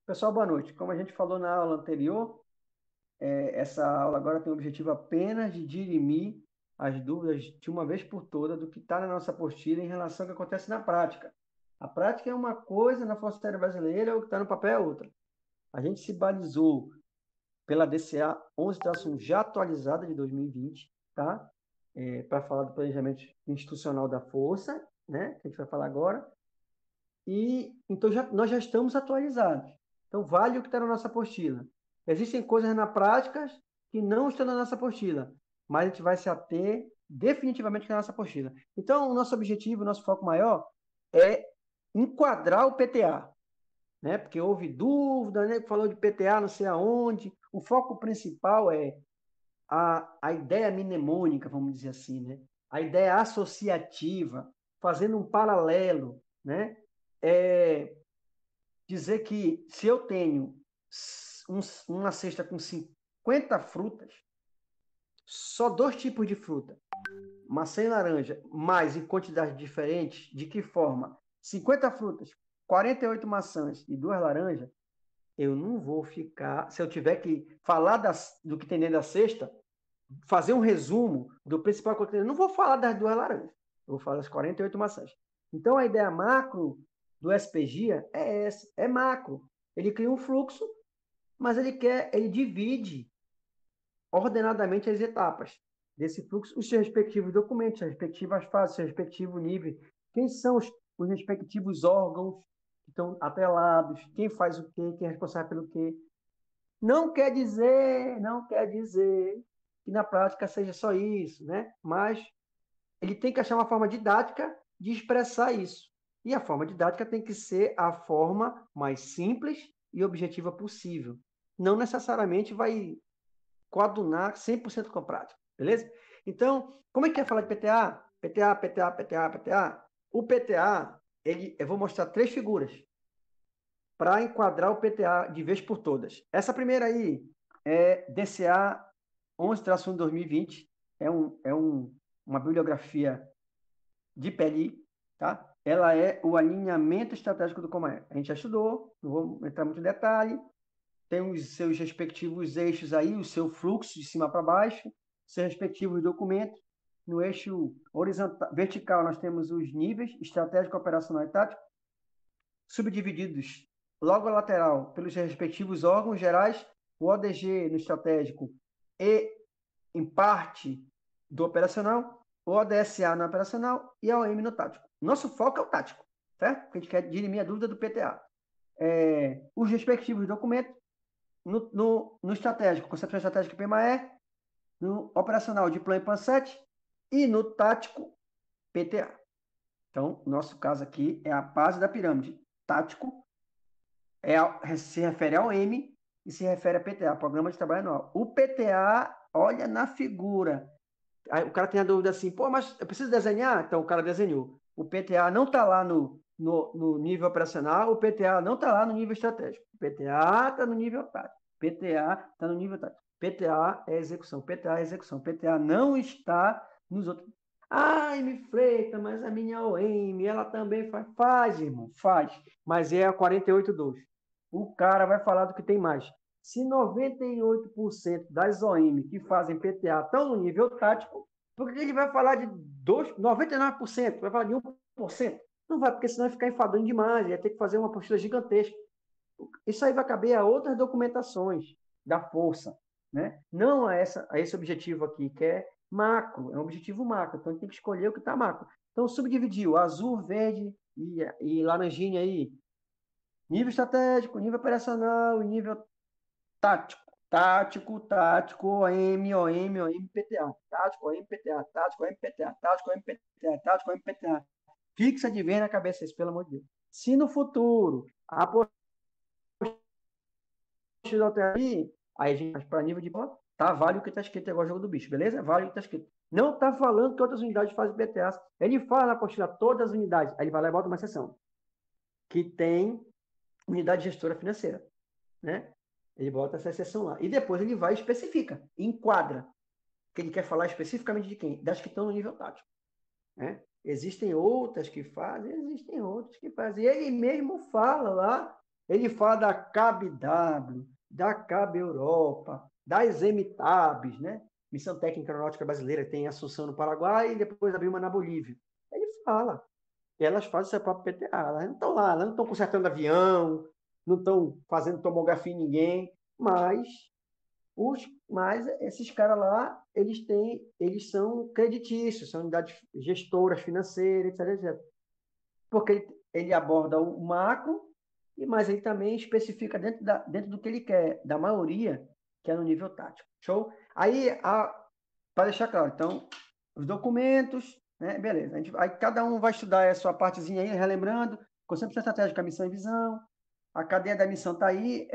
Pessoal, boa noite. Como a gente falou na aula anterior, essa aula agora tem o objetivo apenas de dirimir as dúvidas de uma vez por toda do que está na nossa apostila em relação ao que acontece na prática. A prática é uma coisa, na Força Aérea Brasileira, o que está no papel é outra. A gente se balizou pela DCA 11-1 já atualizada de 2020, tá? Para falar do planejamento institucional da Força, né? Que a gente vai falar agora. E então nós já estamos atualizados. Então vale o que está na nossa apostila. Existem coisas na prática que não estão na nossa apostila, mas a gente vai se ater definitivamente na nossa apostila. Então, o nosso objetivo, o nosso foco maior é enquadrar o PTA, né? Porque houve dúvida, né? Falou de PTA não sei aonde. O foco principal é a ideia mnemônica, vamos dizer assim, né? A ideia associativa, fazendo um paralelo, né? É, dizer que se eu tenho um, uma cesta com 50 frutas, só dois tipos de fruta, maçã e laranja, mas em quantidades diferentes, de que forma? 50 frutas, 48 maçãs e duas laranjas, eu não vou ficar, se eu tiver que falar do que tem dentro da cesta, fazer um resumo do principal conteúdo, eu não vou falar das duas laranjas, eu vou falar das 48 maçãs. Então a ideia macro do SPGIA é essa, é macro. Ele cria um fluxo, mas ele divide ordenadamente as etapas desse fluxo, os seus respectivos documentos, as respectivas fases, seu respectivo nível, quem são os respectivos órgãos que estão atrelados, quem faz o quê, quem é responsável pelo quê. Não quer dizer que na prática seja só isso, né? Mas ele tem que achar uma forma didática de expressar isso. E a forma didática tem que ser a forma mais simples e objetiva possível. Não necessariamente vai coadunar 100% com a prática, beleza? Então, como é que é falar de PTA? PTA, PTA, PTA, PTA. O PTA, eu vou mostrar três figuras para enquadrar o PTA de vez por todas. Essa primeira aí é DCA 11-1 2020, uma bibliografia de PLI, tá? Ela é o alinhamento estratégico do Comaé. A gente já estudou, não vou entrar muito em detalhe, tem os seus respectivos eixos aí, o seu fluxo de cima para baixo, seus respectivos documentos. No eixo horizontal, vertical, nós temos os níveis estratégico, operacional e tático, subdivididos logo à lateral pelos respectivos órgãos gerais, o ODG no estratégico e, em parte, do operacional, o ODSA no operacional e a OM no tático. Nosso foco é o tático, certo? Porque a gente quer dirimir a dúvida do PTA. Os respectivos documentos no estratégico, concepção estratégica PMAE, no operacional de Plan e Plan 7 e no tático PTA. Então, nosso caso aqui é a base da pirâmide. Tático se refere ao M e se refere a PTA, Programa de Trabalho Anual. O PTA, olha na figura. Aí o cara tem a dúvida assim, pô, mas eu preciso desenhar? Então o cara desenhou. O PTA não está lá no nível operacional, o PTA não está lá no nível estratégico. O PTA está no nível tático. PTA está no nível tático. PTA é execução, PTA é execução. PTA não está nos outros. Ai, me freita, mas a minha OM, ela também faz. Faz, irmão, faz. Mas é a 48.2. O cara vai falar do que tem mais. Se 98% das OM que fazem PTA estão no nível tático, por que ele vai falar de 99%? Vai falar de 1%? Não vai, porque senão vai ficar enfadando demais, ia ter que fazer uma postura gigantesca. Isso aí vai caber a outras documentações da força, né? Não a esse objetivo aqui, que é macro, é um objetivo macro, então tem que escolher o que está macro. Então subdividiu azul, verde e laranjinha aí. Nível estratégico, nível operacional, nível tático. Tático, tático, OM, OM, OM, PTA. Tático, OM, PTA. Tático, OM, PTA. Tático, OM, PTA. Tático, OM, PTA. Fixa de vez na cabeça isso, pelo amor de Deus. Se no futuro a apostila alterar aí a gente vai para nível de tá, vale o que está escrito igual o jogo do bicho, beleza? Vale o que está escrito. Não está falando que outras unidades fazem PTA. Ele fala na apostila todas as unidades. Aí ele vai lá e bota uma seção que tem unidade gestora financeira, né? Ele bota essa exceção lá. E depois ele vai e especifica, enquadra, que ele quer falar especificamente de quem? Das que estão no nível tático, né? Existem outras que fazem, existem outras que fazem. E ele mesmo fala lá, Ele fala da CABW, da CAB Europa, das MTABs, né? Missão Técnica Aeronáutica Brasileira, que tem em Assunção, no Paraguai, e depois abriu uma na Bolívia. Ele fala que elas fazem seu próprio PTA. Elas não estão lá, elas não estão consertando avião, não estão fazendo tomografia em ninguém, mas esses caras lá, eles são creditícios, são unidades gestoras financeiras, etc, etc. Porque ele aborda o macro, mas ele também especifica dentro do que ele quer, da maioria, que é no nível tático. Show? Aí, para deixar claro, então, os documentos, né? Beleza. Aí cada um vai estudar a sua partezinha aí, relembrando, conceito estratégico, missão e visão. A cadeia da missão está aí,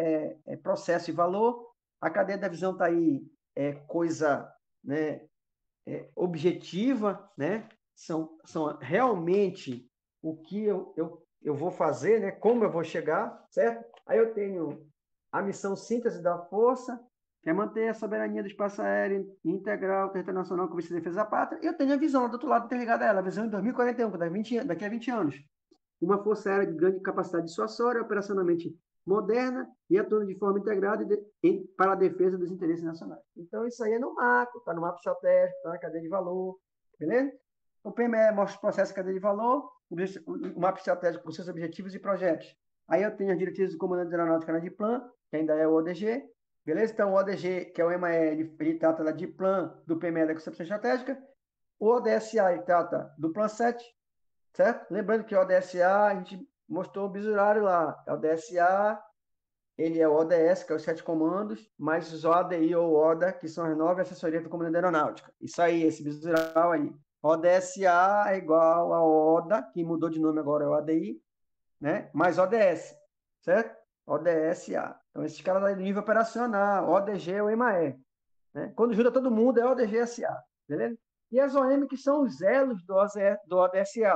processo e valor. A cadeia da visão está aí, coisa, né, objetiva, né? São realmente o que eu vou fazer, né? Como eu vou chegar, certo? Aí eu tenho a missão síntese da força, que é manter a soberania do espaço aéreo integral, território nacional, com vista de defesa da pátria. E eu tenho a visão lá do outro lado interligada a ela, a visão em 2041, daqui a 20 anos. Uma força aérea de grande capacidade dissuasória, operacionalmente moderna e atuando de forma integrada para a defesa dos interesses nacionais. Então, isso aí é no macro, está no mapa estratégico, está na cadeia de valor, beleza? O PME mostra o processo de cadeia de valor, o mapa estratégico com seus objetivos e projetos. Aí eu tenho as diretrizes do Comandante da Aeronáutica na DIPLAN, que ainda é o ODG, beleza? Então, o ODG, que é o EMAE, ele trata da DIPLAN, do PME da Concepção Estratégica. O ODSA, ele trata do Plan 7, certo? Lembrando que o ODSA, a gente mostrou o bisurário lá. O ODSA, ele é o ODS, que é os 7 comandos, mais os ODI ou ODA, que são as 9 assessorias do Comando da Aeronáutica. Isso aí, esse bisural aí. ODSA é igual a ODA, que mudou de nome agora, é o ADI, né? Mais ODS, certo? ODSA. Então, esses caras aí do nível operacional, ODG ou EMAE. Né? Quando junta todo mundo, é ODG-SA, beleza? E as OM, que são os elos do ODSA,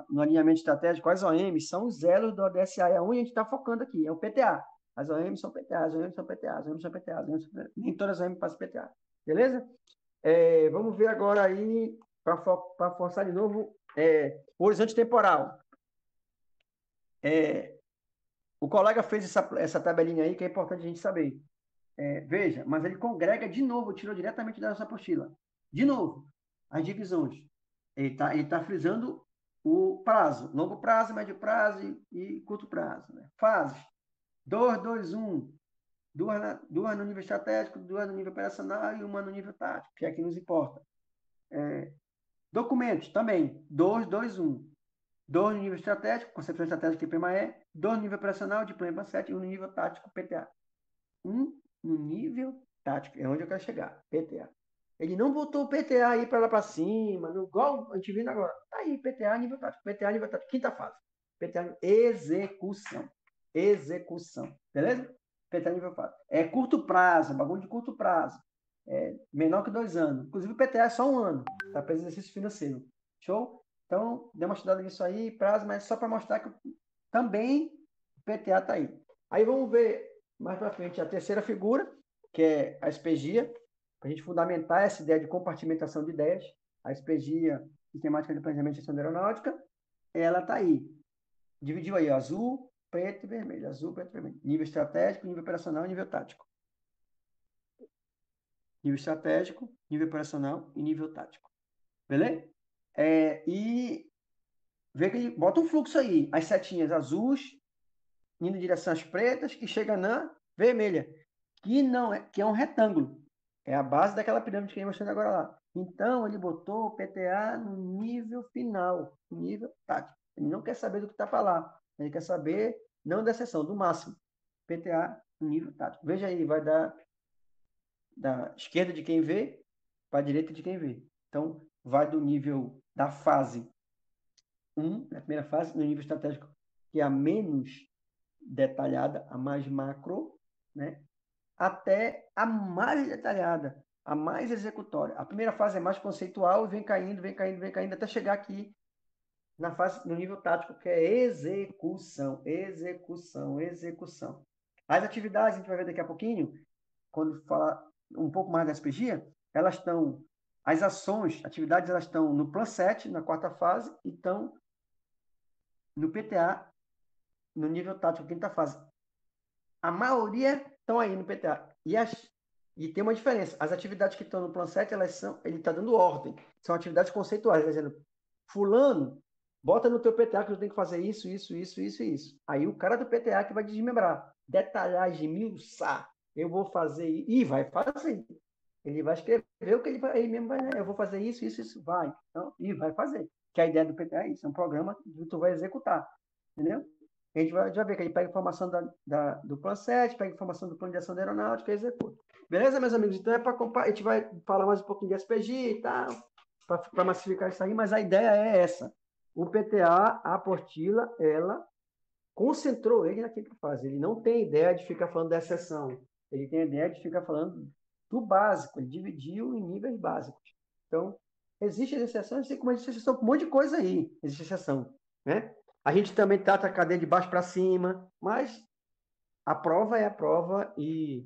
no alinhamento estratégico, as OM são os elos do ODSA, é onde a gente está focando aqui, é o PTA. As OM são PTA, as OM são PTA, as OM são PTA, nem todas as OM fazem PTA, beleza? Vamos ver agora aí, para forçar de novo, o horizonte temporal. O colega fez essa tabelinha aí, que é importante a gente saber. Veja, mas ele congrega de novo, tirou diretamente da nossa apostila. De novo, as divisões. Ele tá frisando o prazo, longo prazo, médio prazo e curto prazo. Né? Fases: 2, 2, 1. Duas no nível estratégico, duas no nível operacional e uma no nível tático, que é que nos importa. Documentos também: 2, 2, 1. 2 no nível estratégico, concepção estratégica e PMAE, 2 no nível operacional, diploma 7 e 1 no nível tático, PTA. No nível tático, é onde eu quero chegar, PTA. Ele não botou o PTA aí para lá para cima, igual a gente vindo agora. Tá aí, PTA nível tático, PTA nível tático, quinta fase. PTA execução. Execução, beleza? PTA nível tático. É curto prazo, bagulho de curto prazo. Menor que 2 anos. Inclusive o PTA é só 1 ano, tá? Para exercício financeiro. Show? Então, dê uma estudada nisso aí, prazo, mas só para mostrar que também o PTA tá aí. Aí vamos ver mais para frente a terceira figura, que é a espegia, para a gente fundamentar essa ideia de compartimentação de ideias. A espegia, sistemática de planejamento e gestão da aeronáutica, ela está aí. Dividiu aí azul, preto e vermelho. Azul, preto e vermelho. Nível estratégico, nível operacional e nível tático. Nível estratégico, nível operacional e nível tático. Beleza? E vê que ele bota um fluxo aí. As setinhas azuis, indo em direção às pretas, que chega na vermelha, que é um retângulo. É a base daquela pirâmide que eu mostrando agora lá. Então, ele botou o PTA no nível final, no nível tático. Ele não quer saber do que está para lá. Ele quer saber, não da exceção, do máximo. PTA no nível tático. Veja aí, vai da esquerda de quem vê para a direita de quem vê. Então, vai do nível da fase 1, na primeira fase, no nível estratégico, que é a menos detalhada, a mais macro, né? Até a mais detalhada, a mais executória. A primeira fase é mais conceitual e vem caindo, vem caindo, vem caindo, até chegar aqui na fase, no nível tático, que é execução, execução, execução. As atividades, a gente vai ver daqui a pouquinho, quando falar um pouco mais da SPG, elas estão, as ações, atividades, elas estão no Plan 7, na quarta fase, e estão no PTA no nível tático, quinta fase, a maioria estão aí no PTA. E tem uma diferença. As atividades que estão no Plan 7, ele está dando ordem. São atividades conceituais, dizendo, fulano, bota no teu PTA que tu tem que fazer isso, isso, isso, isso e isso. Aí o cara do PTA que vai desmembrar, detalhar, esmiuçar. Eu vou fazer e vai fazer. Ele vai escrever o que ele mesmo vai, eu vou fazer isso, isso, isso, vai. Então, e vai fazer. Que a ideia do PTA é isso, é um programa que tu vai executar. Entendeu? A gente vai ver que ele pega informação do Plan 7, pega informação do Plano de Ação da Aeronáutica e executa. Beleza, meus amigos? Então, a gente vai falar mais um pouquinho de SPG e tal, para massificar isso aí, mas a ideia é essa. O PTA, a apostila, ela concentrou ele naquilo que faz. Ele não tem ideia de ficar falando da exceção. Ele tem a ideia de ficar falando do básico. Ele dividiu em níveis básicos. Então, existem exceções, assim como existe exceção com um monte de coisa aí. Existe exceção, né? A gente também trata a cadeia de baixo para cima, mas a prova é a prova e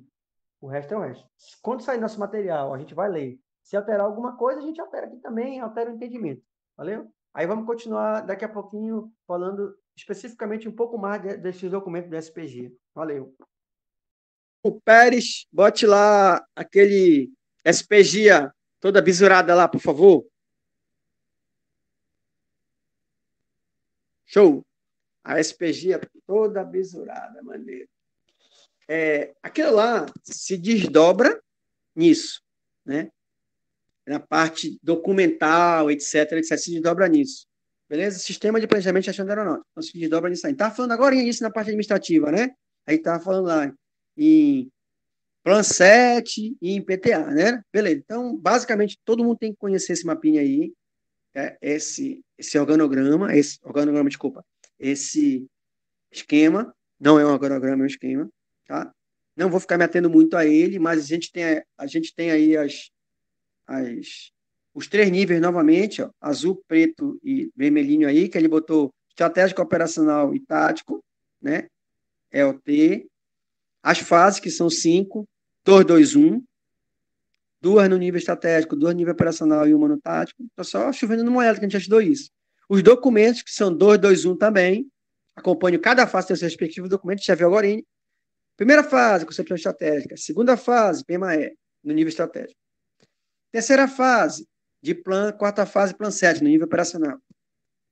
o resto é o resto. Quando sair nosso material, a gente vai ler. Se alterar alguma coisa, a gente altera aqui também, altera o entendimento. Valeu? Aí vamos continuar daqui a pouquinho falando especificamente um pouco mais desses documentos do SPG. Valeu. O Pérez, bote lá aquele SPG toda bisurada lá, por favor. Show. A SPG toda bisurada, maneiro. Aquilo lá se desdobra nisso, né? Na parte documental, etc, etc, se desdobra nisso. Beleza? Sistema de planejamento e gestão da aeronáutica. Então, se desdobra nisso aí. Estava falando agora isso na parte administrativa, né? Aí estava falando lá em Plan 7 e em PTA, né? Beleza. Então, basicamente, todo mundo tem que conhecer esse mapinha aí, esse organograma, desculpa, esse esquema, não é um organograma, é um esquema, tá? Não vou ficar me atendo muito a ele, mas a gente tem aí os 3 níveis novamente, ó, azul, preto e vermelhinho aí, que ele botou estratégico, operacional e tático, né? É o T. As fases, que são 5, 2, 2, 1. 2 no nível estratégico, 2 no nível operacional e 1 no tático. Estou só chovendo no molhado que a gente já estudou isso. Os documentos, que são 2, 2, 1 também. Acompanho cada fase, tem o seu respectivo documento, já viu agora. Primeira fase, concepção estratégica. Segunda fase, PMAE, no nível estratégico. Terceira fase, de plan. Quarta fase, plan 7, no nível operacional.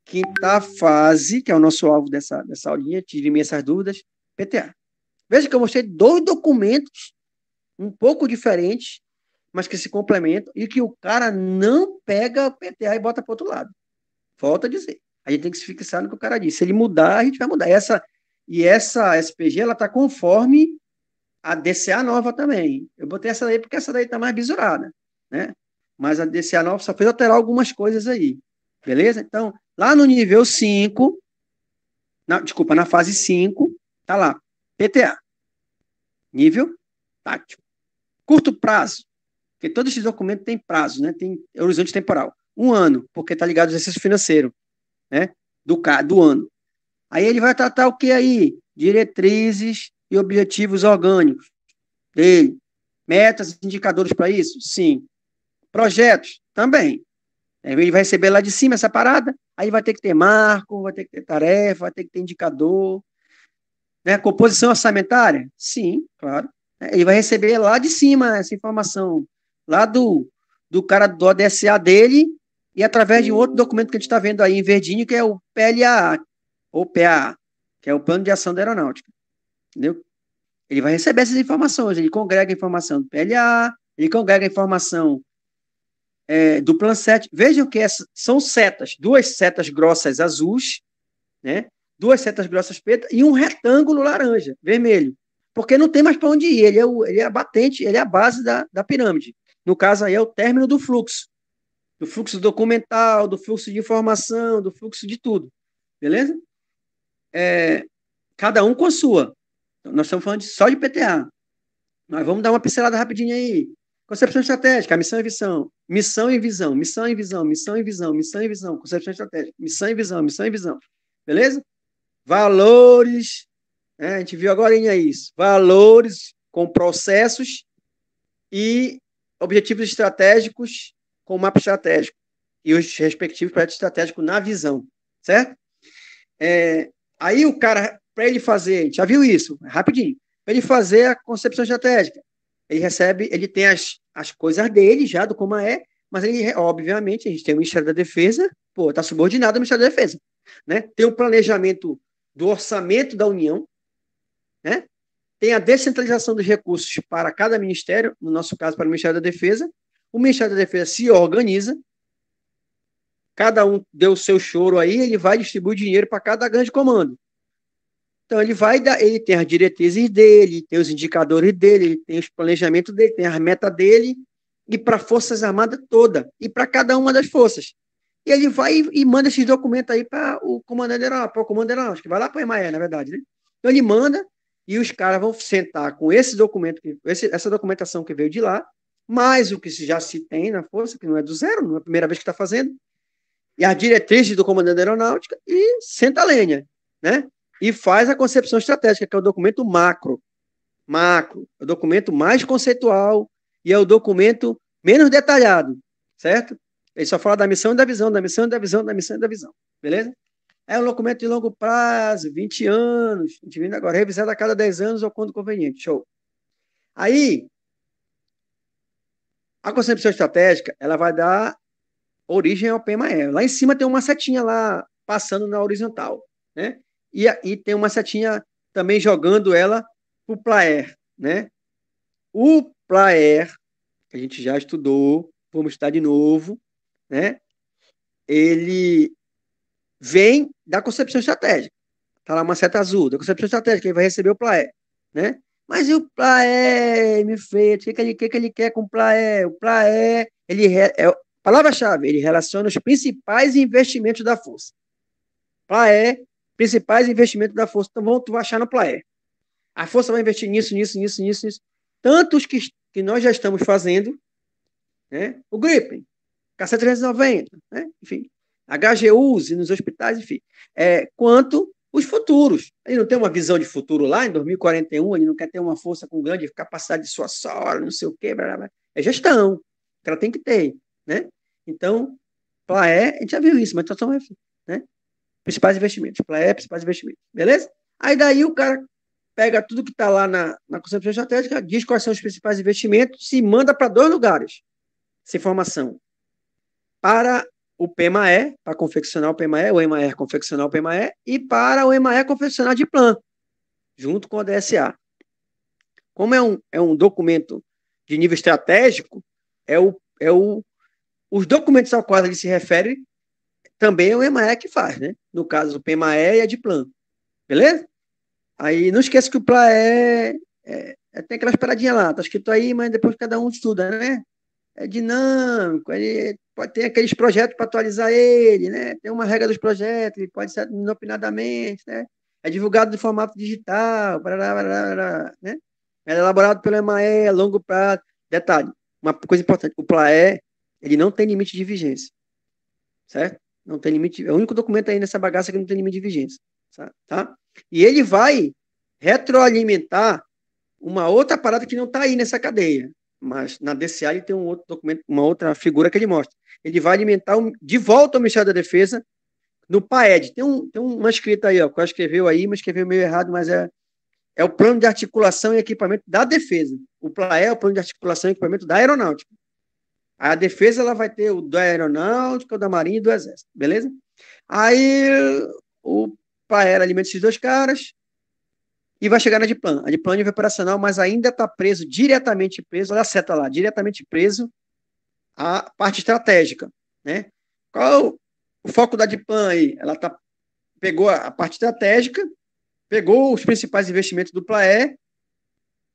Quinta fase, que é o nosso alvo dessa aulinha, tive essas dúvidas, PTA. Veja que eu mostrei 2 documentos um pouco diferentes, mas que se complementam, e que o cara não pega o PTA e bota para o outro lado. Volto a dizer. A gente tem que se fixar no que o cara disse. Se ele mudar, a gente vai mudar. E essa SPG, ela está conforme a DCA nova também. Eu botei essa daí porque essa daí está mais bisurada, né? Mas a DCA nova só fez alterar algumas coisas aí. Beleza? Então, lá no nível 5, na fase 5, tá lá, PTA. Nível tático. Curto prazo, porque todos esses documentos têm prazo, né? Tem horizonte temporal. 1 ano, porque está ligado ao exercício financeiro, né? Do ano. Aí ele vai tratar o que aí? Diretrizes e objetivos orgânicos dele. Metas, indicadores para isso? Sim. Projetos? Também. Ele vai receber lá de cima essa parada, aí vai ter que ter marco, vai ter que ter tarefa, vai ter que ter indicador. Né? Composição orçamentária? Sim, claro. Ele vai receber lá de cima essa informação, lá do cara do ODSA dele, e através de um outro documento que a gente está vendo aí em verdinho, que é o PLA, ou PA, que é o Plano de Ação da Aeronáutica. Entendeu? Ele vai receber essas informações, ele congrega a informação do PLA, ele congrega a informação do Plan 7. Vejam que são setas, 2 setas grossas azuis, né? 2 setas grossas pretas e um retângulo laranja, vermelho. Porque não tem mais para onde ir, ele é a batente, ele é a base da pirâmide. No caso aí é o término do fluxo documental, do fluxo de informação, do fluxo de tudo. Beleza? Cada um com a sua. Nós estamos falando só de PTA. Nós vamos dar uma pincelada rapidinho aí. Concepção estratégica, missão e visão. Missão e visão, missão e visão, missão e visão, missão e visão. Concepção estratégica, missão e visão, missão e visão. Beleza? Valores. A gente viu agora isso. Valores com processos e objetivos estratégicos com mapa estratégico. E os respectivos projetos estratégicos na visão. Certo? Aí o cara para ele fazer, a gente já viu isso, rapidinho, para ele fazer a concepção estratégica, ele tem as coisas dele já, do como é, mas ele, obviamente, a gente tem o Ministério da Defesa, está subordinado ao Ministério da Defesa, né? Tem o planejamento do orçamento da União, né? Tem a descentralização dos recursos para cada ministério, no nosso caso, para o Ministério da Defesa. O Ministério da Defesa se organiza, cada um deu o seu choro aí, ele vai distribuir dinheiro para cada grande comando. Então, ele tem as diretrizes dele, tem os indicadores dele, ele tem os planejamentos dele, tem as metas dele, e para as Forças Armadas toda, e para cada uma das forças. E ele vai e manda esses documentos aí para o comandante aeronáutico, para o comando aeronáutico, que vai lá para o EMAE, na verdade, né? Então, ele manda, e os caras vão sentar com esse documento, essa documentação que veio de lá, mais o que já se tem na força, que não é do zero, não é a primeira vez que está fazendo, e as diretrizes do comandante aeronáutica, e senta a lenha, né? E faz a concepção estratégica, que é o documento macro, é o documento mais conceitual e é o documento menos detalhado, certo? Ele só fala da missão e da visão, da missão e da visão, da missão e da visão, beleza? É um documento de longo prazo, 20 anos, a gente vindo agora, revisado a cada 10 anos ou quando conveniente, show. Aí, a concepção estratégica, ela vai dar origem ao PMAE. Lá em cima tem uma setinha lá, passando na horizontal, né? E tem uma setinha também jogando ela para o PLAER, né? O PLAER, que a gente já estudou, vamos estudar de novo, né? Ele vem da concepção estratégica. Está lá uma seta azul, da concepção estratégica, ele vai receber o PLAER, né? Mas e o PLAER, me fez, o que ele quer com o PLAER? O PLAER, palavra-chave, ele relaciona os principais investimentos da força. PLAER, principais investimentos da força. Então, tu vai achar no PLAER. A força vai investir nisso. Tantos que nós já estamos fazendo, né? O Gripen, KC-390, né? Enfim, HGUs nos hospitais, enfim, quanto os futuros. Ele não tem uma visão de futuro lá, em 2041, ele não quer ter uma força com grande capacidade de sua sola, não sei o quê, blá, blá, blá. É gestão, que ela tem que ter, né? Então, PLAE, a gente já viu isso, mas então, né? Principais investimentos, PLAE, principais investimentos, beleza? Aí daí o cara pega tudo que está lá na concepção estratégica, diz quais são os principais investimentos e manda para 2 lugares essa informação. Para o PMAE, para confeccionar o PMAE, o EMAER confeccionar o PMAE, e para o EMAER confeccionar de plano, junto com a DSA. Como é um documento de nível estratégico, os documentos ao qual ele se refere também é o EMAER que faz, né? No caso, o PMAE e a de plano. Beleza? Aí não esqueça que o PLAE tem aquela esperadinha lá, tá escrito aí, mas depois cada um estuda, né? É dinâmico, ele pode ter aqueles projetos para atualizar ele, né? Tem uma regra dos projetos, ele pode ser inopinadamente, né? É divulgado de formato digital, né? É elaborado pelo EMAE, a longo prazo. Detalhe, uma coisa importante, o PLAE, ele não tem limite de vigência, certo? Não tem limite, é o único documento aí nessa bagaça que não tem limite de vigência, tá? E ele vai retroalimentar uma outra parada que não está aí nessa cadeia, mas na DCA ele tem um outro documento, uma outra figura que ele mostra. Ele vai alimentar de volta ao Ministério da Defesa no PAED. Tem uma escrita aí, ó, que ela escreveu aí, mas escreveu meio errado, mas é o Plano de Articulação e Equipamento da Defesa. O PLAE é o Plano de Articulação e Equipamento da Aeronáutica. A Defesa ela vai ter o da Aeronáutica, o da Marinha e do Exército, beleza? Aí o PLAE alimenta esses 2 caras, e vai chegar na Diplan. A Diplan é nível operacional, mas ainda está preso, diretamente preso, olha a seta lá, diretamente preso à parte estratégica, né? Qual o foco da Diplan aí? Ela pegou a parte estratégica, pegou os principais investimentos do PLAE,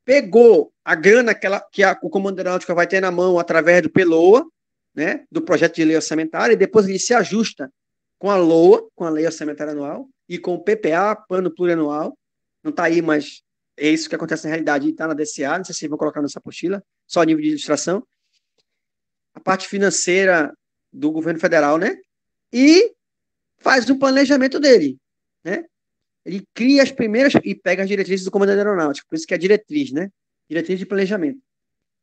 pegou a grana que o Comando Aeronáutico vai ter na mão através do PLOA, né? Do projeto de lei orçamentária, e depois ele se ajusta com a LOA, com a Lei Orçamentária Anual, e com o PPA, Plano Plurianual. Não está aí, mas é isso que acontece na realidade, está na DCA, não sei se vocês vão colocar nessa apostila, só nível de ilustração. A parte financeira do governo federal, né? E faz o planejamento dele, né? Ele cria as primeiras e pega as diretrizes do Comando Aeronáutico, por isso que é diretriz, né? Diretriz de planejamento.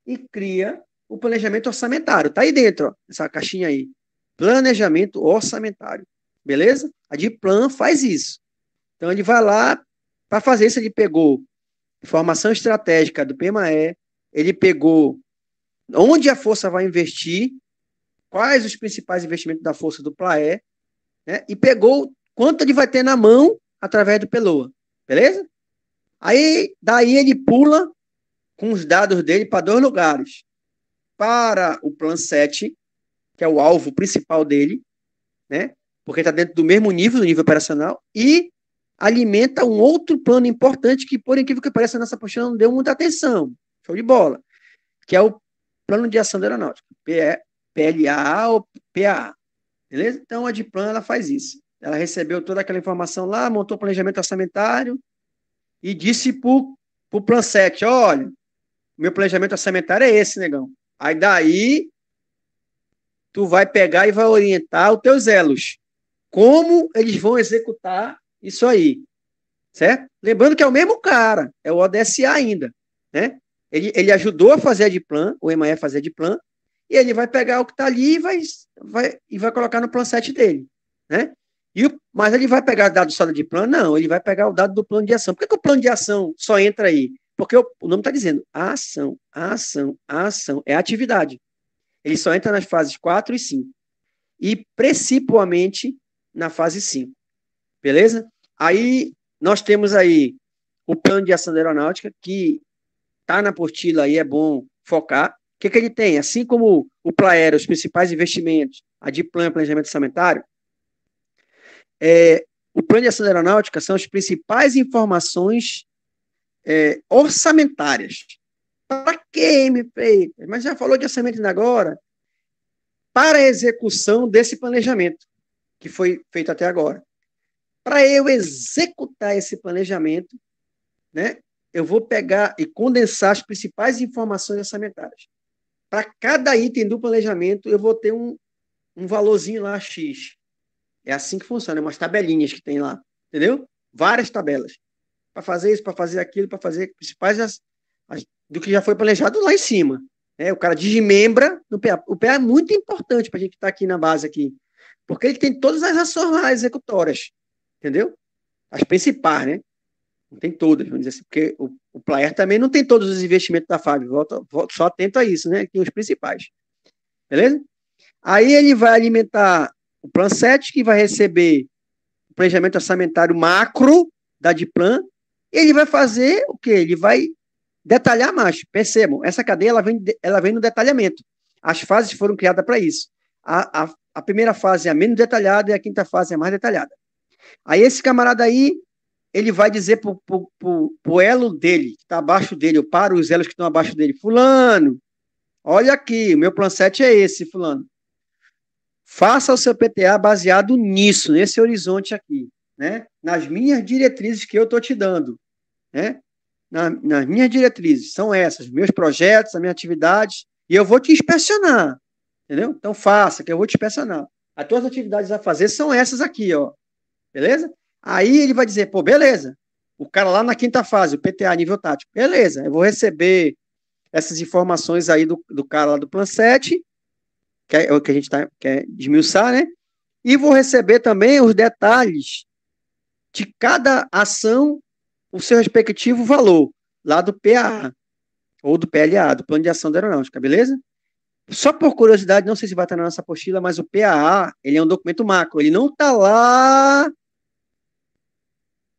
E cria o planejamento orçamentário. Está aí dentro, ó, essa caixinha aí. Planejamento orçamentário. Beleza? A Diplan faz isso. Então, ele vai lá, Para fazer isso, ele pegou informação estratégica do PMAE, ele pegou onde a força vai investir, quais os principais investimentos da força do PLAE, né? E pegou quanto ele vai ter na mão através do PELOA, beleza? Aí, daí ele pula com os dados dele para 2 lugares. Para o Plan 7, que é o alvo principal dele, né? Porque está dentro do mesmo nível, do nível operacional, e alimenta um outro plano importante que, por incrível que pareça, a nossa postura não deu muita atenção. Show de bola. Que é o Plano de Ação da Aeronáutica. PLAA ou PAA. Beleza? Então, a DIPLAN, ela faz isso. Ela recebeu toda aquela informação lá, montou o planejamento orçamentário e disse para o Plan 7, olha, meu planejamento orçamentário é esse, negão. Aí daí, tu vai pegar e vai orientar os teus elos. Como eles vão executar isso aí, certo? Lembrando que é o mesmo cara, é o ODSA ainda, né? Ele ajudou a fazer a DIPLAN, o EMAE a fazer a DIPLAN, e ele vai pegar o que está ali e vai colocar no Plan 7 dele, né? Mas ele vai pegar dados só da DIPLAN? Não, ele vai pegar o dado do plano de ação. Por que o plano de ação só entra aí? Porque o nome está dizendo a ação, a ação, a ação, é a atividade. Ele só entra nas fases 4 e 5. E principalmente na fase 5. Beleza? Aí nós temos aí o plano de ação da aeronáutica, que está na apostila aí, é bom focar. O que ele tem? Assim como o PLAERA, os principais investimentos, a DIPLAN, planejamento orçamentário, o plano de ação da aeronáutica são as principais informações orçamentárias. Para que, MP? Mas já falou de orçamento ainda agora? Para a execução desse planejamento que foi feito até agora. Para eu executar esse planejamento, né, eu vou pegar e condensar as principais informações orçamentárias. Para cada item do planejamento, eu vou ter um valorzinho lá, X. É assim que funciona, umas tabelinhas que tem lá, entendeu? Várias tabelas. Para fazer isso, para fazer aquilo, para fazer principais do que já foi planejado lá em cima. O cara desmembra no PA. O PA é muito importante para a gente que está aqui na base aqui, porque ele tem todas as ações lá executórias, entendeu? As principais, né? Não tem todas, vamos dizer assim, porque o player também não tem todos os investimentos da FAB, volto só atento a isso, né? Tem os principais, beleza? Aí ele vai alimentar o Plan 7, que vai receber o planejamento orçamentário macro da DIPLAN, e ele vai fazer o quê? Ele vai detalhar mais. Percebam, essa cadeia ela vem no detalhamento. As fases foram criadas para isso. A primeira fase é a menos detalhada e a quinta fase é a mais detalhada. Aí esse camarada aí, ele vai dizer para o elo dele, que está abaixo dele, ou para os elos que estão abaixo dele, fulano, olha aqui, o meu plan 7 é esse, fulano. Faça o seu PTA baseado nisso, nesse horizonte aqui, né? Nas minhas diretrizes que eu estou te dando, né? Nas minhas diretrizes, são essas, meus projetos, as minhas atividades, e eu vou te inspecionar, entendeu? Então faça, que eu vou te inspecionar. As tuas atividades a fazer são essas aqui, ó, beleza? Aí ele vai dizer, pô, beleza, o cara lá na quinta fase, o PTA, nível tático, beleza, eu vou receber essas informações aí do cara lá do Plan 7, que é o que a gente quer desmiuçar, né? E vou receber também os detalhes de cada ação, o seu respectivo valor, lá do PAA, ou do PLA, do Plano de Ação da Aeronáutica, beleza? Só por curiosidade, não sei se vai estar na nossa apostila, mas o PAA, ele é um documento macro, ele não está lá... Não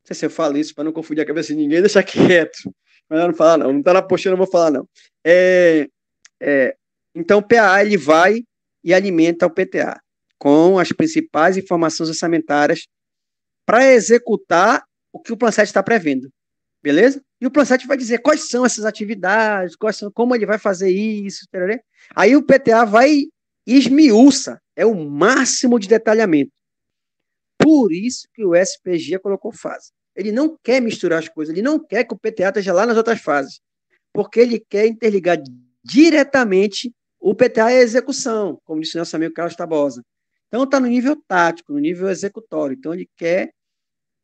sei se eu falo isso para não confundir a cabeça de ninguém, deixa quieto. Mas eu não falo não está na apostila, não vou falar não. Então o PAA, ele vai e alimenta o PTA com as principais informações orçamentárias para executar o que o Plan 7 está prevendo, beleza? E o Plan 7 vai dizer quais são essas atividades, como ele vai fazer isso, tarará. Aí o PTA vai e esmiuça, é o máximo de detalhamento. Por isso que o SPG colocou fase. Ele não quer misturar as coisas, ele não quer que o PTA esteja lá nas outras fases, porque ele quer interligar diretamente o PTA é a execução, como disse o nosso amigo Carlos Tabosa. Então, está no nível tático, no nível executório. Então, ele quer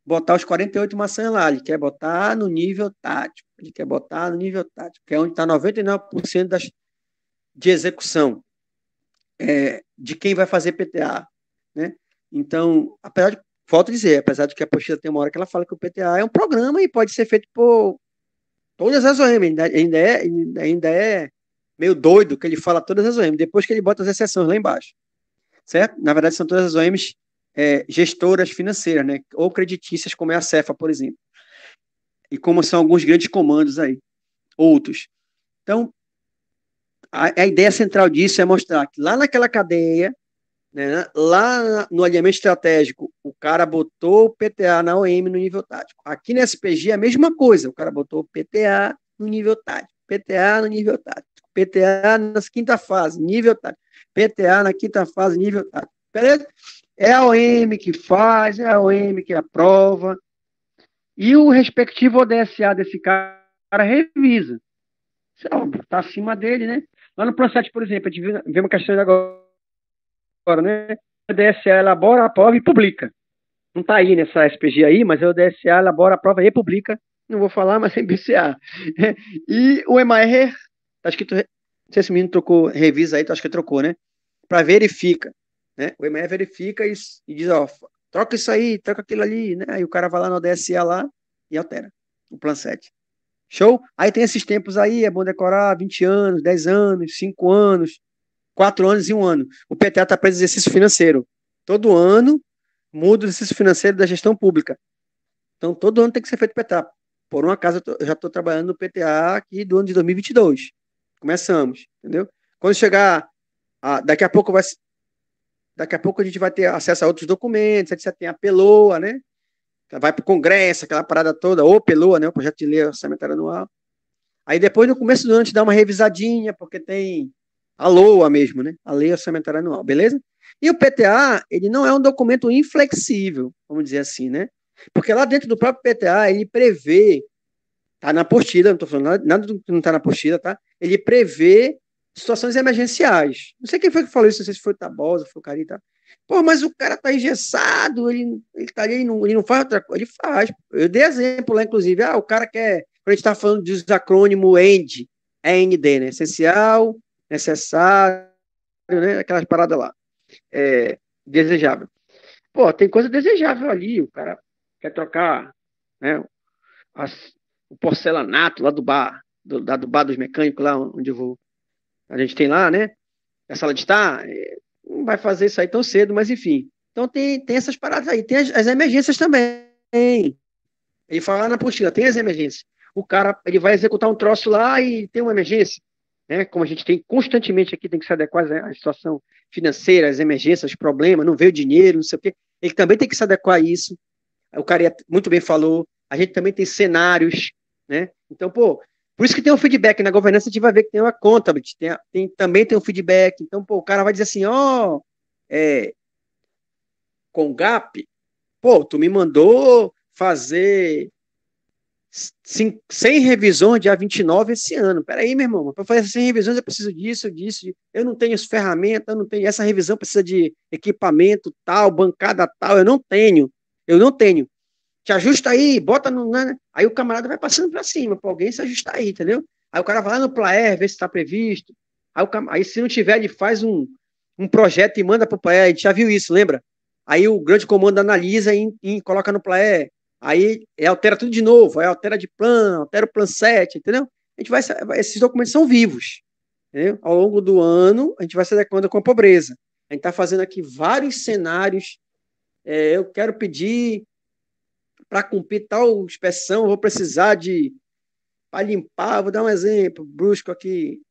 botar os 48 maçãs lá, ele quer botar no nível tático, ele quer botar no nível tático, que é onde está 99% de execução de quem vai fazer PTA, né? Então, apesar de volto a dizer, apesar de que a apostila tem uma hora que ela fala que o PTA é um programa e pode ser feito por todas as OM, ainda é meio doido que ele fala todas as OM, depois que ele bota as exceções lá embaixo, certo? Na verdade, são todas as OMs gestoras financeiras, né? Ou creditícias, como é a Cefa, por exemplo. E como são alguns grandes comandos aí, outros. Então, a ideia central disso é mostrar que lá naquela cadeia, né, lá no alinhamento estratégico, o cara botou o PTA na OM no nível tático. Aqui na SPG é a mesma coisa, o cara botou o PTA no nível tático, PTA no nível tático, PTA na quinta fase, nível tático, PTA na quinta fase, nível tático. Beleza? É a OM que faz, é a OM que aprova, e o respectivo ODSA desse cara revisa. Isso é óbvio, está acima dele, né? Lá no Plan 7, por exemplo, a gente vê uma questão agora, né? O DSA elabora, aprova e publica. Não está aí nessa SPG aí, mas o DSA elabora, aprova e publica. Não vou falar, mas sem BCA. E o EMAR, acho que não sei se o menino trocou, revisa aí, acho que trocou, né? Para verifica. Né? O EMAR verifica e diz, ó, troca isso aí, troca aquilo ali, né? Aí o cara vai lá no DSA lá e altera o Plan 7. Show? Aí tem esses tempos aí, é bom decorar 20 anos, 10 anos, 5 anos, 4 anos e 1 ano. O PTA está para exercício financeiro. Todo ano muda o exercício financeiro da gestão pública. Então, todo ano tem que ser feito PTA. Por um acaso, eu já estou trabalhando no PTA aqui do ano de 2022. Começamos, entendeu? Quando chegar, daqui a pouco a gente vai ter acesso a outros documentos, a gente já tem a PELOA, né? Vai para o Congresso, aquela parada toda, ou PELOA, né? O Projeto de Lei Orçamentária Anual. Aí depois, no começo do ano, a gente dá uma revisadinha, porque tem a LOA mesmo, né? A Lei Orçamentária Anual, beleza? E o PTA, ele não é um documento inflexível, vamos dizer assim, né? Porque lá dentro do próprio PTA, ele prevê, tá na apostila, não estou falando nada do que não está na apostila, tá? Ele prevê situações emergenciais. Não sei quem foi que falou isso, não sei se foi o Tabosa, foi o Carita. Pô, mas o cara tá engessado, ele tá ali, ele não faz outra coisa, ele faz. Eu dei exemplo lá, inclusive, o cara quer, quando a gente tá falando dos acrônimos END, END, né? Essencial, necessário, né? Aquelas paradas lá. Desejável. Pô, tem coisa desejável ali, o cara quer trocar, né? O porcelanato lá do bar, do bar dos mecânicos, lá onde eu vou. A gente tem lá, né? A sala de estar, não vai fazer isso aí tão cedo, mas enfim. Então tem essas paradas aí. Tem as emergências também. Ele fala lá na apostila, tem as emergências. O cara, ele vai executar um troço lá e tem uma emergência. Né? Como a gente tem constantemente aqui, tem que se adequar à situação financeira, às emergências, os problemas, não veio dinheiro, não sei o quê. Ele também tem que se adequar a isso. O cara muito bem falou. A gente também tem cenários, né? Então, pô, por isso que tem um feedback. Na governança a gente vai ver que tem uma accountability, também tem um feedback. Então, pô, o cara vai dizer assim, com GAP, pô, tu me mandou fazer 100 revisões dia 29 esse ano. Peraí, meu irmão, para fazer 100 revisões eu preciso disso. Eu não tenho essa ferramenta, eu não tenho. Essa revisão precisa de equipamento tal, bancada tal. Eu não tenho. Te ajusta aí, bota no. Né? Aí o camarada vai passando para cima, para alguém se ajustar aí, entendeu? Aí o cara vai lá no Plaer, vê se está previsto. Aí se não tiver, ele faz um projeto e manda para o Plaer. A gente já viu isso, lembra? Aí o grande comando analisa e coloca no Plaer. Aí altera tudo de novo, aí altera de plano, altera o Plan 7, entendeu? A gente esses documentos são vivos. Entendeu? Ao longo do ano, a gente vai se adequando com a pobreza. A gente está fazendo aqui vários cenários. Eu quero pedir para cumprir tal inspeção, vou precisar para limpar, vou dar um exemplo brusco aqui,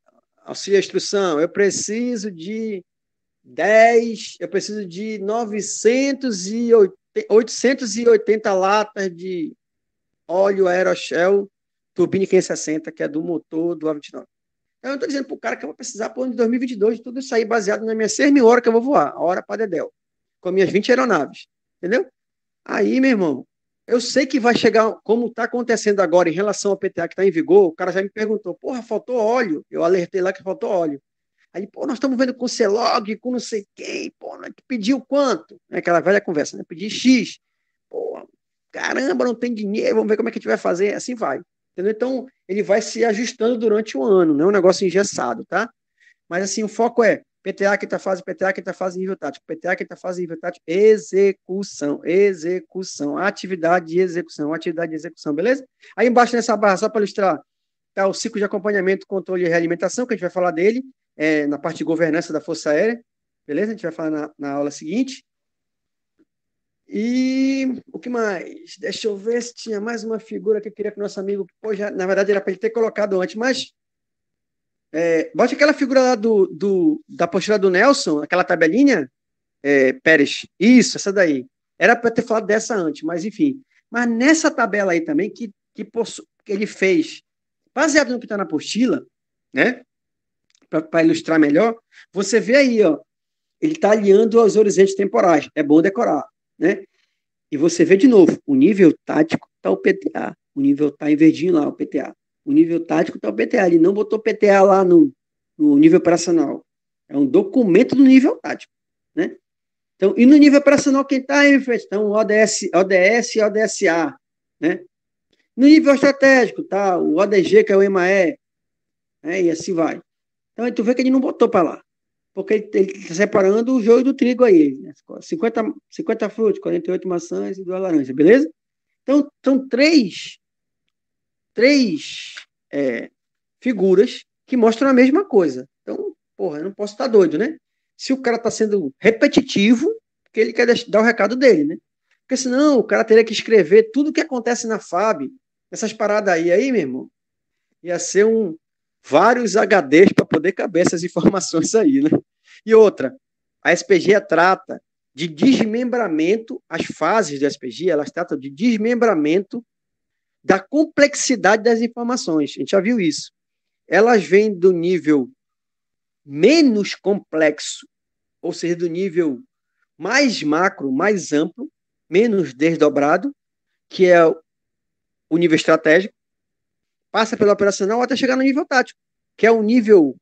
auxílio à instrução, eu preciso de 880 latas de óleo Aeroshell turbina 560, que é do motor do A29. Eu estou dizendo para o cara que eu vou precisar para o ano de 2022, tudo isso aí baseado nas minhas 6.000 horas que eu vou voar, a hora para Dedéu, com minhas 20 aeronaves, entendeu? Aí, meu irmão, eu sei que vai chegar, como está acontecendo agora em relação ao PTA que está em vigor, o cara já me perguntou, porra, faltou óleo. Eu alertei lá que faltou óleo. Aí, pô, nós estamos vendo com CELOG, com não sei quem, pô, pediu quanto? É aquela velha conversa, né? Pedir X. Pô, caramba, não tem dinheiro, vamos ver como é que a gente vai fazer. Assim vai. Entendeu? Então, ele vai se ajustando durante o ano, não é um negócio engessado, tá? Mas, assim, o foco é PTA, quinta fase, PTA, quinta fase, nível tático. PTA, quinta fase, nível tático, execução, execução, atividade de execução, atividade de execução, beleza? Aí embaixo nessa barra, só para ilustrar, tá o ciclo de acompanhamento, controle e realimentação, que a gente vai falar dele, na parte de governança da Força Aérea, beleza? A gente vai falar na aula seguinte. E o que mais? Deixa eu ver se tinha mais uma figura que eu queria que o nosso amigo... Pô, já, na verdade, era para ele ter colocado antes, mas... bote aquela figura lá da apostila do Nelson, aquela tabelinha, Pérez. Isso, essa daí. Era para ter falado dessa antes, mas enfim. Mas nessa tabela aí também, que ele fez, baseado no que está na apostila, né? Para ilustrar melhor, você vê aí, ó, ele está alinhando aos horizontes temporais. É bom decorar, né? E você vê de novo, o nível tático está o PTA. O nível está em verdinho lá, o PTA. O nível tático está o PTA. Ele não botou PTA lá no nível operacional. É um documento do nível tático, né? Então, e no nível operacional, quem está aí, então, ODS e ODSA, né? No nível estratégico, tá? O ODG, que é o EMAE, né? E assim vai. Então, aí tu vê que ele não botou para lá. Porque ele está separando o joio do trigo aí. Né? 50 frutos, 48 maçãs e 2 laranjas, beleza? Então, são três figuras que mostram a mesma coisa. Então, porra, eu não posso estar doido, né? Se o cara está sendo repetitivo, porque ele quer dar o recado dele, né? Porque senão o cara teria que escrever tudo o que acontece na FAB, essas paradas aí, meu irmão, ia ser vários HDs para poder caber essas informações aí, né? E outra, a SPG trata de desmembramento, as fases da SPG, elas tratam de desmembramento da complexidade das informações. A gente já viu isso. Elas vêm do nível menos complexo, ou seja, do nível mais macro, mais amplo, menos desdobrado, que é o nível estratégico, passa pelo operacional até chegar no nível tático, que é o nível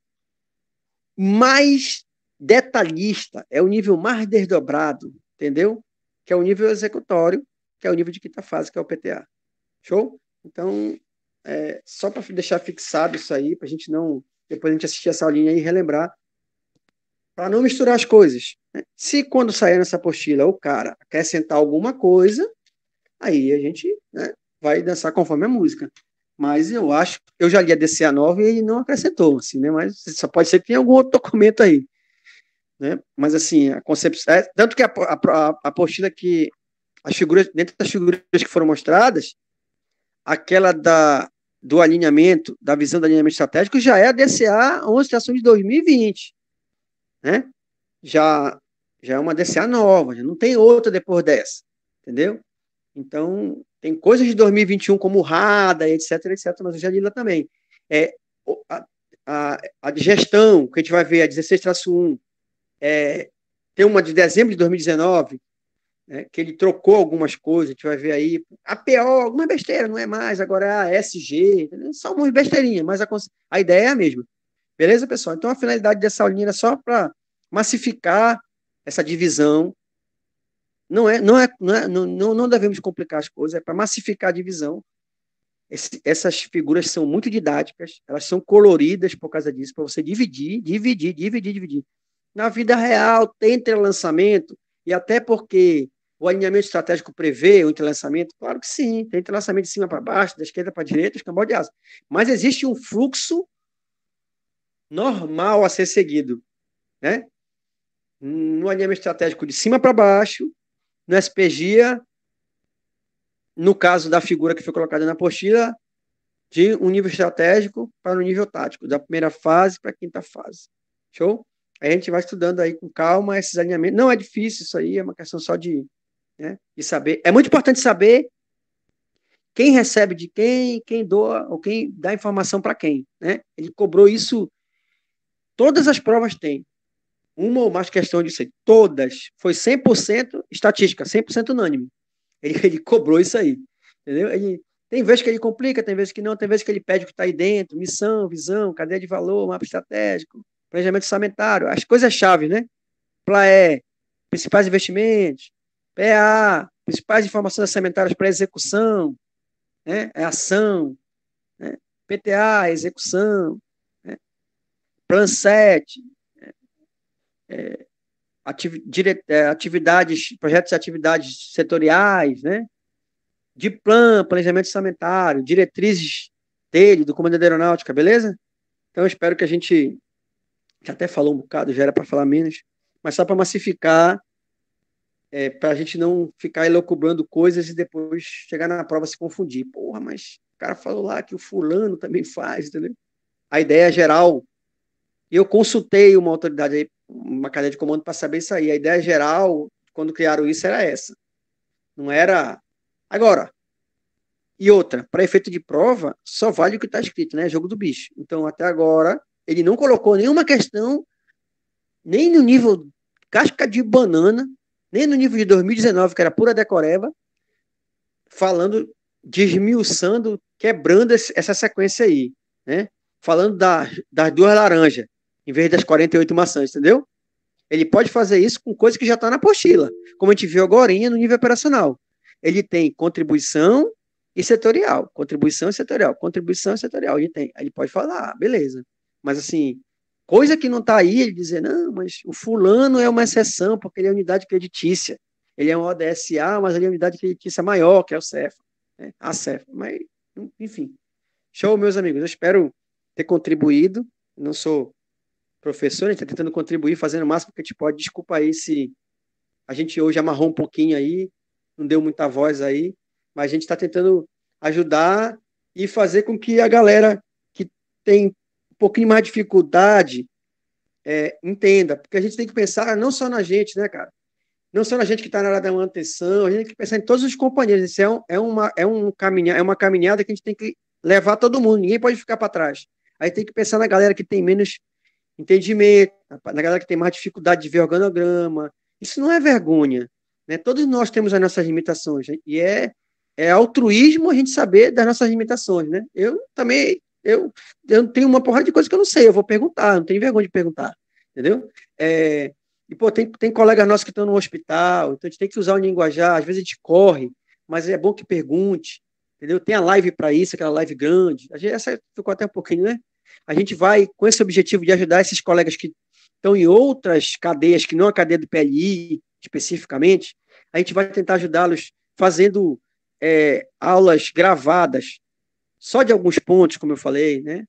mais detalhista, é o nível mais desdobrado, entendeu? Que é o nível executório, que é o nível de quinta fase, que é o PTA. Show? Então, só para deixar fixado isso aí, para a gente não, depois a gente assistir essa aulinha e relembrar, para não misturar as coisas. Né? Se quando sair nessa apostila o cara acrescentar alguma coisa, aí a gente, né, vai dançar conforme a música. Mas eu já li a DCA nova e ele não acrescentou, assim, né? Mas só pode ser que tenha algum outro documento aí. Né? Mas assim, a concepção. Tanto que a apostila que. As figuras, dentro das figuras que foram mostradas, aquela do alinhamento, da visão do alinhamento estratégico, já é a DCA 11 de 2020. Né? Já é uma DCA nova, já não tem outra depois dessa. Entendeu? Então, tem coisas de 2021 como RADA, etc, etc, mas eu já li lá também. A de gestão, que a gente vai ver, a 16-1, tem uma de dezembro de 2019, né, que ele trocou algumas coisas, a gente vai ver aí. A PO, alguma besteira, não é mais, agora é a SG, entendeu? Só uma besteirinha, mas a ideia é a mesma. Beleza, pessoal? Então, a finalidade dessa aulinha era só para massificar essa divisão. Não devemos complicar as coisas, é para massificar a divisão. Essas figuras são muito didáticas, elas são coloridas por causa disso, para você dividir. Na vida real, tem entrelaçamento, e até porque o alinhamento estratégico prevê o entrelaçamento, claro que sim, tem entrelaçamento de cima para baixo, da esquerda para a direita, escambau de asa. Mas existe um fluxo normal a ser seguido, né? No alinhamento estratégico de cima para baixo, no SPGIA, no caso da figura que foi colocada na apostila, de um nível estratégico para o nível tático, da primeira fase para a quinta fase. Show? Aí a gente vai estudando aí com calma esses alinhamentos. Não é difícil isso aí, é uma questão só de saber. É muito importante saber quem recebe de quem doa, ou quem dá informação para quem. Né? Ele cobrou isso, todas as provas têm. Uma ou mais questão disso aí. Todas. Foi 100% estatística, 100% unânime. Ele cobrou isso aí. Entendeu? Tem vezes que ele complica, tem vezes que não, tem vezes que ele pede o que está aí dentro, missão, visão, cadeia de valor, mapa estratégico, planejamento orçamentário, as coisas-chave, né? PLAE, principais investimentos, PA, principais informações orçamentárias para execução, né? Ação, né? PTA, execução, né? Plan 7, atividades, projetos de atividades setoriais, né? De planejamento orçamentário, diretrizes dele, do Comando da Aeronáutica, beleza? Então, eu espero que a gente já até falou um bocado, já era para falar menos, mas só para massificar, para a gente não ficar elucubrando coisas e depois chegar na prova se confundir. Porra, mas o cara falou lá que o fulano também faz, entendeu? A ideia geral, e eu consultei uma autoridade aí, uma cadeia de comando para saber isso aí. A ideia geral, quando criaram isso, era essa. Não era... Agora, e outra, para efeito de prova, só vale o que está escrito, né? Jogo do bicho. Então, até agora, ele não colocou nenhuma questão, nem no nível casca de banana, nem no nível de 2019, que era pura decoreba, falando, desmiuçando, quebrando essa sequência aí, né? Falando das duas laranjas, em vez das 48 maçãs, entendeu? Ele pode fazer isso com coisa que já está na apostila, como a gente viu agora no nível operacional. Ele tem contribuição e setorial, contribuição e setorial, contribuição e setorial. Ele tem, ele pode falar, beleza. Mas assim, coisa que não está aí, ele dizer, não, mas o fulano é uma exceção, porque ele é unidade creditícia. Ele é um ODSA, mas ele é unidade creditícia maior, que é o CEFA, né? A CEFA. Mas, enfim. Show, meus amigos. Eu espero ter contribuído. Não sou professor, a gente está tentando contribuir, fazendo o máximo que a gente pode. Desculpa aí se a gente hoje amarrou um pouquinho aí, não deu muita voz aí, mas a gente está tentando ajudar e fazer com que a galera que tem um pouquinho mais de dificuldade entenda, porque a gente tem que pensar não só na gente, né, cara? Não só na gente que está na área da manutenção, a gente tem que pensar em todos os companheiros. Isso é uma caminhada que a gente tem que levar todo mundo, ninguém pode ficar para trás. Aí tem que pensar na galera que tem menos entendimento, na galera que tem mais dificuldade de ver organograma. Isso não é vergonha, né? Todos nós temos as nossas limitações, né? E é altruísmo a gente saber das nossas limitações, né? Eu também, eu tenho uma porrada de coisa que eu não sei, eu vou perguntar, não tenho vergonha de perguntar, entendeu? E, pô, tem colegas nossos que estão no hospital, então a gente tem que usar o linguajar, às vezes a gente corre, mas é bom que pergunte, entendeu? Tem a live para isso, aquela live grande. Essa ficou até um pouquinho, né? A gente vai com esse objetivo de ajudar esses colegas que estão em outras cadeias, que não a cadeia do PLI especificamente, a gente vai tentar ajudá-los fazendo aulas gravadas, só de alguns pontos, como eu falei, né?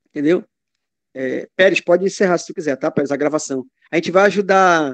Entendeu? Pérez, pode encerrar se tu quiser, tá, Pérez, a gravação. A gente vai ajudar